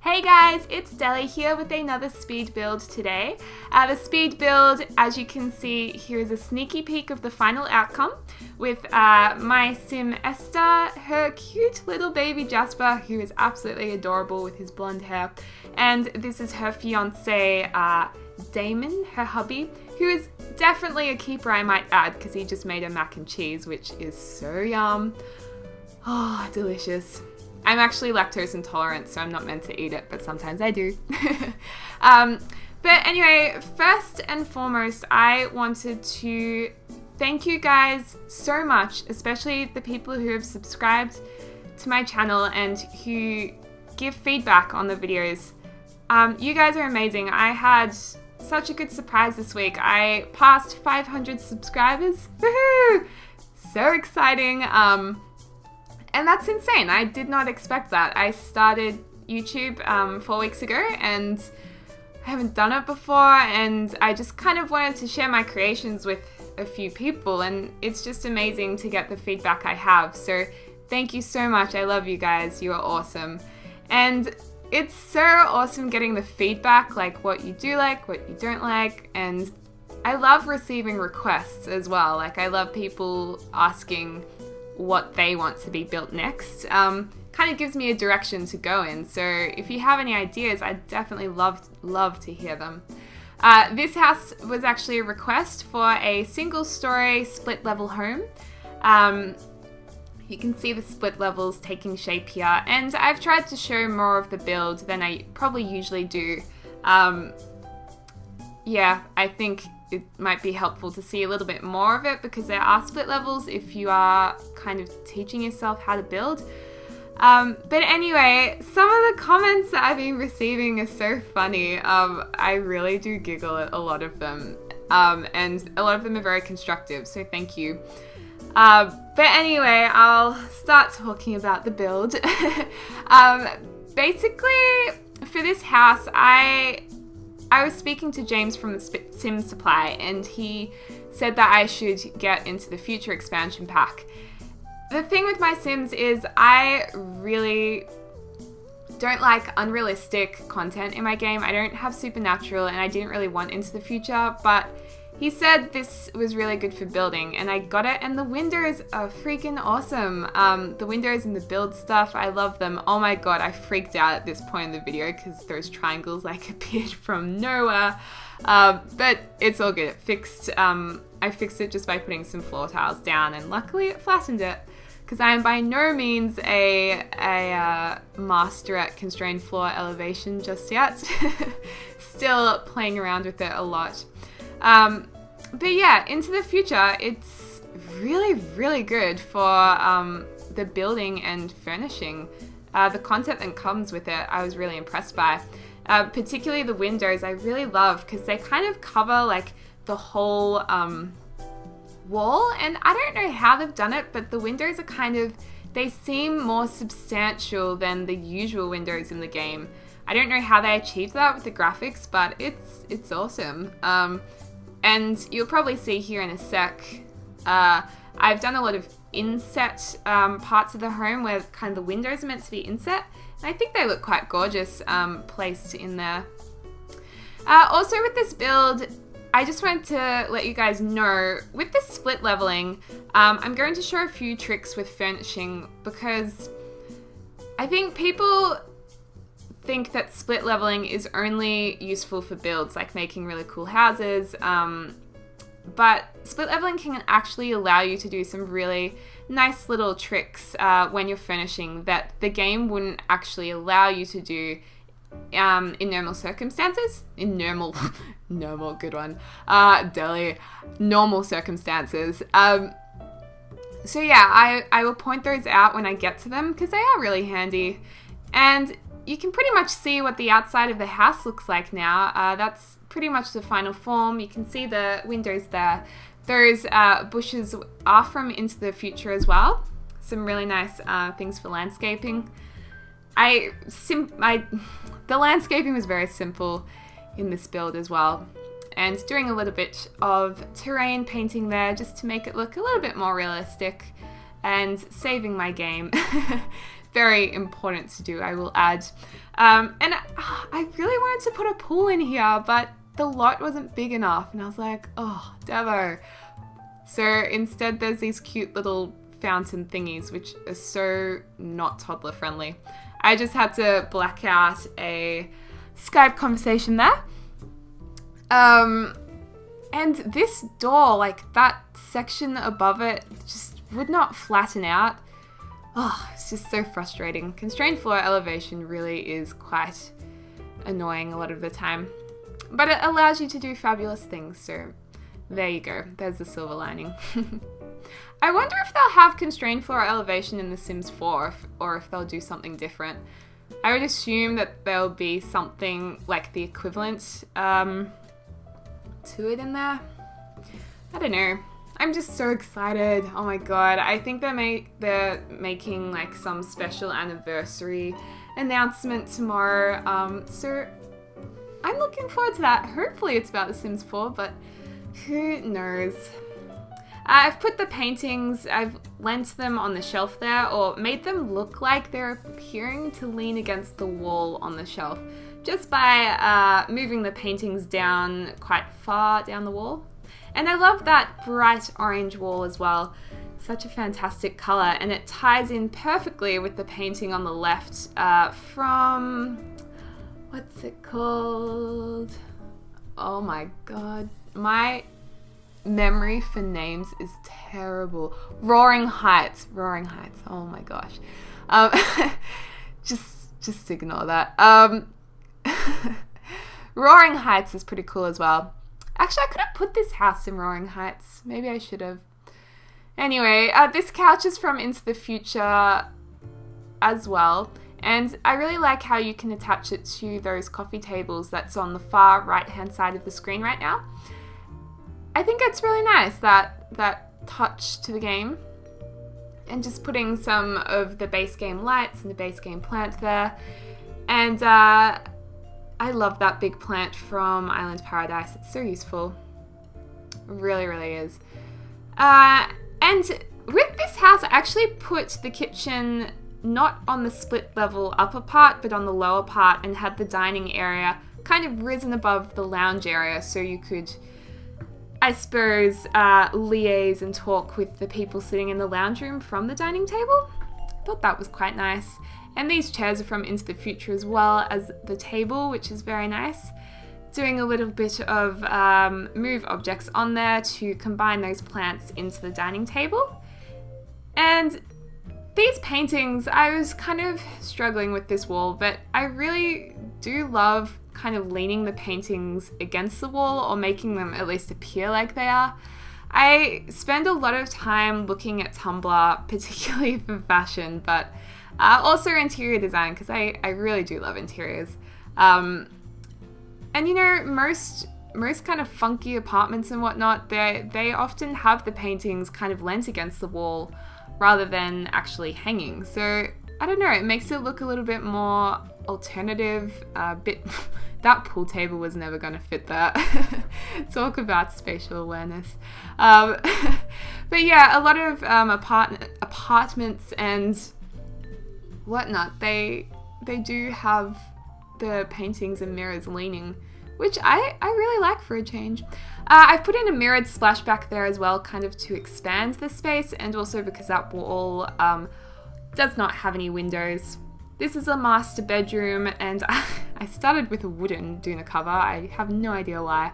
Hey guys, it's Deli here with another speed build today. The speed build, as you can see, here is a sneaky peek of the final outcome with my sim Esther, her cute little baby Jasper, who is absolutely adorable with his blonde hair, and this is her fiance Damon, her hubby, who is definitely a keeper, I might add, because he just made a mac and cheese, which is so yum. Oh, delicious. I'm actually lactose intolerant, so I'm not meant to eat it, but sometimes I do. But anyway, first and foremost, I wanted to thank you guys so much, especially the people who have subscribed to my channel and who give feedback on the videos. You guys are amazing. I had such a good surprise this week. I passed 500 subscribers. Woohoo! So exciting. And that's insane. I did not expect that. I started YouTube 4 weeks ago and I haven't done it before, and I just kind of wanted to share my creations with a few people, and it's just amazing to get the feedback I have. So thank you so much. I love you guys. You are awesome. And it's so awesome getting the feedback, like what you do like, what you don't like, and I love receiving requests as well. Like I love people asking what they want to be built next. Kind of gives me a direction to go in. So if you have any ideas, I'd definitely love to hear them. This house was actually a request for a single story split level home. You can see the split levels taking shape here, and I've tried to show more of the build than I probably usually do. Yeah, I think it might be helpful to see a little bit more of it because there are split levels if you are kind of teaching yourself how to build. But anyway, some of the comments that I've been receiving are so funny. I really do giggle at a lot of them, and a lot of them are very constructive, so thank you. But anyway, I'll start talking about the build. Basically, for this house, I was speaking to James from the Sim Supply, and he said that I should get into the future expansion pack. The thing with my Sims is I really don't like unrealistic content in my game. I don't have supernatural, and I didn't really want into the future, but he said this was really good for building, and I got it, and the windows are freaking awesome. The windows and the build stuff, I love them. Oh my god, I freaked out at this point in the video because those triangles like appeared from nowhere. But it's all good. It fixed. I fixed it just by putting some floor tiles down, and luckily it flattened it, because I am by no means a master at constrained floor elevation just yet. Still playing around with it a lot. But yeah, into the future, it's really good for the building and furnishing. The content that comes with it, I was really impressed by. Particularly the windows, I really love because they kind of cover like the whole wall, and I don't know how they've done it, but the windows are kind of, they seem more substantial than the usual windows in the game. I don't know how they achieved that with the graphics, but it's awesome. And you'll probably see here in a sec, I've done a lot of inset parts of the home where kind of the windows are meant to be inset, and I think they look quite gorgeous placed in there. Also with this build, I just wanted to let you guys know, with the split leveling, I'm going to show a few tricks with furnishing because I think people think that split leveling is only useful for builds, like making really cool houses, but split leveling can actually allow you to do some really nice little tricks when you're furnishing that the game wouldn't actually allow you to do in normal circumstances. In normal, good one, Deli, normal circumstances. So yeah, I will point those out when I get to them because they are really handy, and you can pretty much see what the outside of the house looks like now. That's pretty much the final form. You can see the windows there. Those bushes are from Into the Future as well. Some really nice things for landscaping. The landscaping was very simple in this build as well. And doing a little bit of terrain painting there just to make it look a little bit more realistic. and saving my game. Very important to do, I will add. And I really wanted to put a pool in here, but the lot wasn't big enough. And I was like, oh, Devo. So instead there's these cute little fountain thingies, which are so not toddler friendly. I just had to black out a Skype conversation there. And this door, like that section above it, just would not flatten out. Oh, it's just so frustrating. Constrained floor elevation really is quite annoying a lot of the time. But it allows you to do fabulous things, so there you go. There's the silver lining. I wonder if they'll have constrained floor elevation in The Sims 4, or if they'll do something different. I would assume that there'll be something like the equivalent to it in there. I don't know. I'm just so excited. Oh my god. I think they're making like some special anniversary announcement tomorrow. So I'm looking forward to that. Hopefully it's about The Sims 4, but who knows. I've put the paintings, I've lent them on the shelf there, or made them look like they're appearing to lean against the wall on the shelf, just by moving the paintings down quite far down the wall. And I love that bright orange wall as well. Such a fantastic color, and it ties in perfectly with the painting on the left from, what's it called? Oh my god, my memory for names is terrible. Roaring Heights. Oh my gosh. Just ignore that. Roaring Heights is pretty cool as well. Actually, I could have put this house in Roaring Heights. Maybe I should have. Anyway, this couch is from Into the Future as well. And I really like how you can attach it to those coffee tables that's on the far right-hand side of the screen right now. I think it's really nice, that touch to the game. And just putting some of the base game lights and the base game plant there. And I love that big plant from Island Paradise. It's so useful. It really, really is. And with this house, I actually put the kitchen not on the split level upper part, but on the lower part, and had the dining area kind of risen above the lounge area, so you could, I suppose, liaise and talk with the people sitting in the lounge room from the dining table. Thought that was quite nice. And these chairs are from Into the Future as well as the table, which is very nice. Doing a little bit of move objects on there to combine those plants into the dining table. And these paintings, I was kind of struggling with this wall, but I really do love kind of leaning the paintings against the wall, or making them at least appear like they are. I spend a lot of time looking at Tumblr, particularly for fashion, but also interior design, because I really do love interiors. And you know, most kind of funky apartments and whatnot, they often have the paintings kind of leant against the wall rather than actually hanging. So I don't know, it makes it look a little bit more alternative. That pool table was never going to fit that. Talk about spatial awareness. But yeah, a lot of apartments and whatnot, they do have the paintings and mirrors leaning, which I really like for a change. I've put in a mirrored splashback there as well, kind of to expand the space, and also because that wall does not have any windows. This is a master bedroom, and I started with a wooden doona cover. I have no idea why.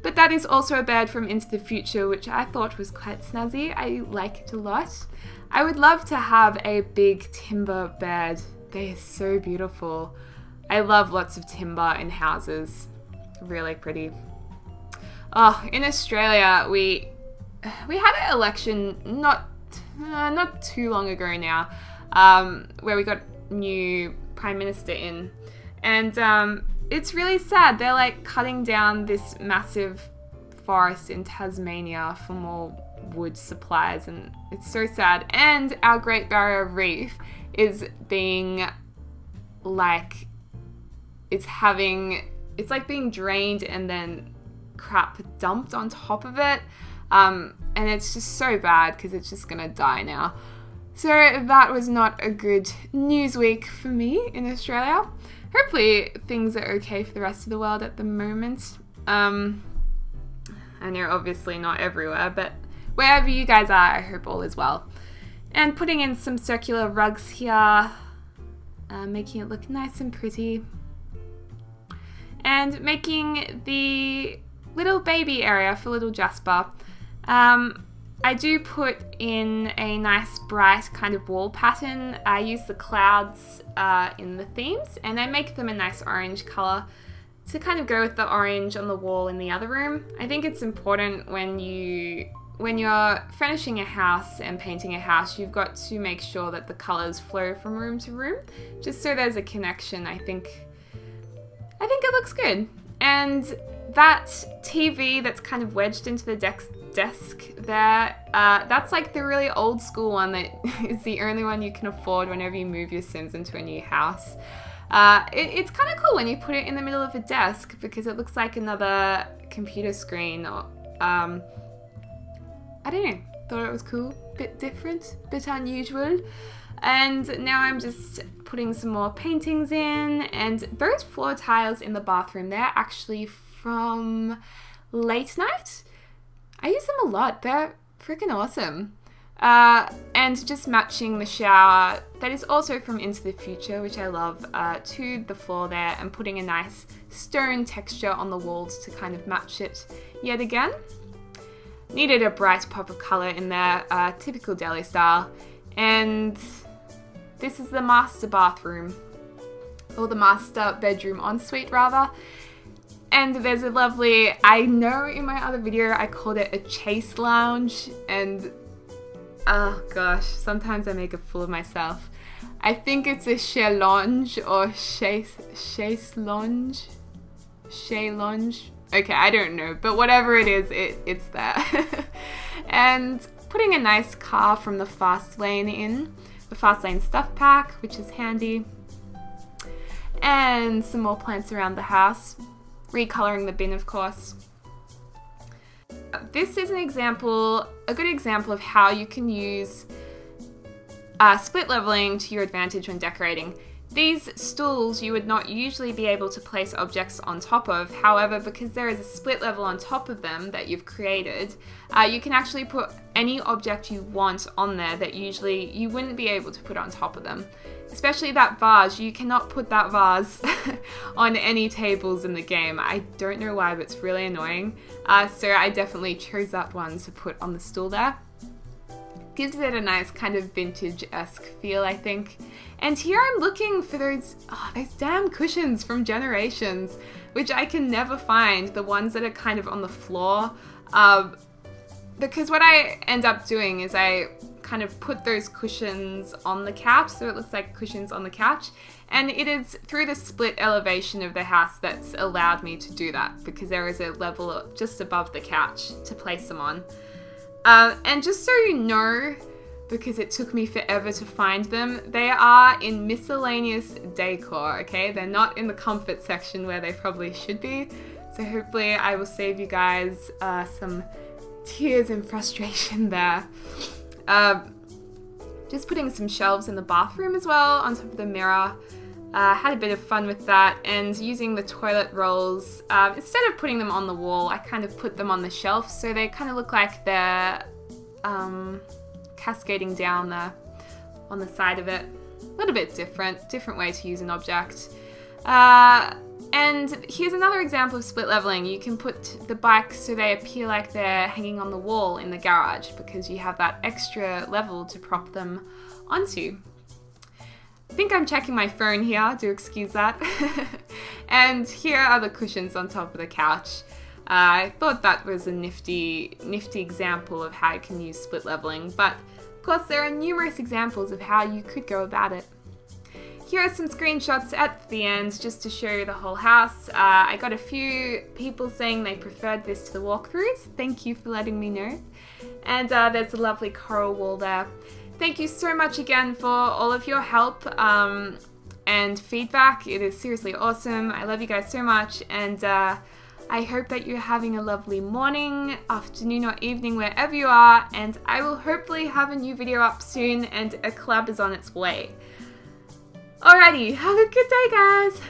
But that is also a bed from Into the Future, which I thought was quite snazzy. I like it a lot. I would love to have a big timber bed. They are so beautiful. I love lots of timber in houses. Really pretty. Oh, in Australia, we had an election not too long ago now, where we got new Prime Minister in. And it's really sad. They're like cutting down this massive forest in Tasmania for more wood supplies, and it's so sad. And our Great Barrier Reef is being like, it's like being drained and then crap dumped on top of it. And it's just so bad because it's just gonna die now. So that was not a good news week for me in Australia. Hopefully things are okay for the rest of the world at the moment. I know obviously not everywhere, but wherever you guys are, I hope all is well. And putting in some circular rugs here, making it look nice and pretty. And making the little baby area for little Jasper. I do put in a nice bright kind of wall pattern. I use the clouds in the themes, and I make them a nice orange color to kind of go with the orange on the wall in the other room. I think it's important when you're furnishing a house and painting a house, you've got to make sure that the colors flow from room to room, just so there's a connection. I think it looks good. And that TV that's kind of wedged into the desk there, that's like the really old school one that is the only one you can afford whenever you move your Sims into a new house. It's kind of cool when you put it in the middle of a desk because it looks like another computer screen. Or I don't know, thought it was cool, bit different, bit unusual. And now I'm just putting some more paintings in, and those floor tiles in the bathroom, they're actually from Late Night. I use them a lot, they're freaking awesome. And just matching the shower, that is also from Into the Future, which I love, to the floor there, and putting a nice stone texture on the walls to kind of match it yet again. Needed a bright pop of colour in there, typical deli style. And this is the master bathroom, or the master bedroom ensuite rather. And there's a lovely, I know in my other video I called it a chase lounge, and oh gosh, sometimes I make a fool of myself. I think it's a chaise lounge or chaise lounge. Okay, I don't know, but whatever it is, it's there. And putting a nice car from the fast lane in, the fast lane stuff pack, which is handy. And some more plants around the house. Recoloring the bin, of course. This is a good example of how you can use split leveling to your advantage when decorating. These stools you would not usually be able to place objects on top of. However, because there is a split level on top of them that you've created, you can actually put any object you want on there that usually you wouldn't be able to put on top of them. Especially that vase. You cannot put that vase on any tables in the game. I don't know why, but it's really annoying. So I definitely chose that one to put on the stool there. Gives it a nice kind of vintage-esque feel, I think. And here I'm looking for those damn cushions from Generations, which I can never find, the ones that are kind of on the floor. Because what I end up doing is I kind of put those cushions on the couch, so it looks like cushions on the couch. And it is through the split elevation of the house that's allowed me to do that, because there is a level just above the couch to place them on. And just so you know, because it took me forever to find them, they are in miscellaneous decor, okay? They're not in the comfort section where they probably should be. So hopefully I will save you guys some tears and frustration there. Just putting some shelves in the bathroom as well on top of the mirror. Had a bit of fun with that, and using the toilet rolls, instead of putting them on the wall, I kind of put them on the shelf, so they kind of look like they're cascading down there on the side of it. A little bit different way to use an object. And here's another example of split leveling. You can put the bikes so they appear like they're hanging on the wall in the garage, because you have that extra level to prop them onto. I think I'm checking my phone here, do excuse that. And here are the cushions on top of the couch. I thought that was a nifty example of how you can use split leveling, but of course there are numerous examples of how you could go about it. Here are some screenshots at the end just to show you the whole house. I got a few people saying they preferred this to the walkthroughs. Thank you for letting me know. And there's a lovely coral wall there. Thank you so much again for all of your help and feedback. It is seriously awesome. I love you guys so much, and I hope that you're having a lovely morning, afternoon or evening wherever you are, and I will hopefully have a new video up soon and a collab is on its way. Alrighty, have a good day guys!